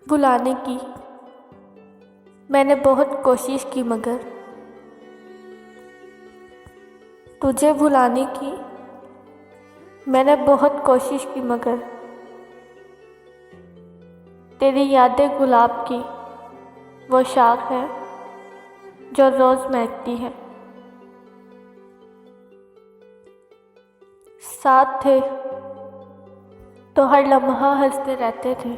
भुलाने की मैंने बहुत कोशिश की, मगर तुझे भुलाने की मैंने बहुत कोशिश की, मगर तेरी यादें गुलाब की वो शाख है जो रोज़ महकती है। साथ थे तो हर लम्हा हंसते रहते थे,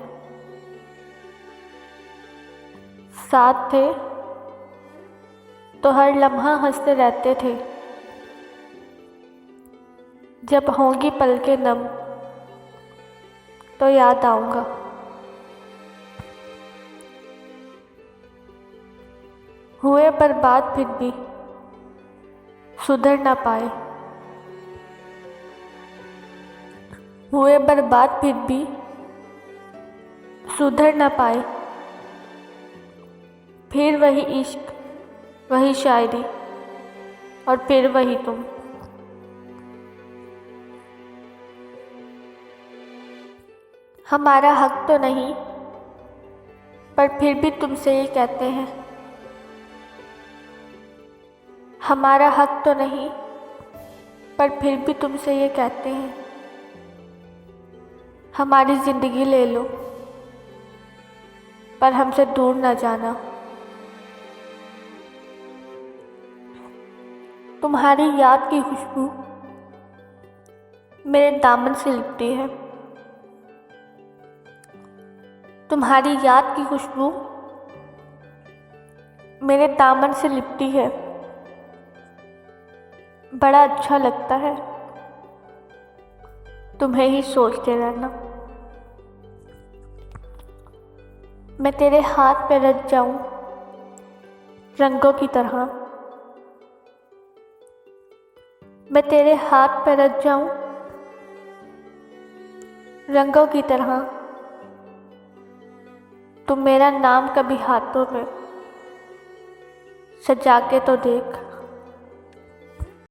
साथ थे तो हर लम्हा हंसते रहते थे। जब होंगी पलकें नम तो याद आऊँगा। हुए बर्बाद फिर भी सुधर ना पाए, हुए बर्बाद फिर भी सुधर ना पाए। फिर वही इश्क, वही शायरी और फिर वही तुम। हमारा हक तो नहीं, पर फिर भी तुमसे ये कहते हैं। हमारा हक तो नहीं, पर फिर भी तुमसे ये कहते हैं। हमारी ज़िंदगी ले लो, पर हमसे दूर ना जाना। तुम्हारी याद की खुशबू मेरे दामन से लिपटी है। तुम्हारी याद की खुशबू मेरे दामन से लिपटी है। बड़ा अच्छा लगता है तुम्हें ही सोचते रहना। मैं तेरे हाथ पे रच जाऊं रंगों की तरह। मैं तेरे हाथ पे रच जाऊं रंगों की तरह। तुम मेरा नाम कभी हाथों में सजा के तो देख।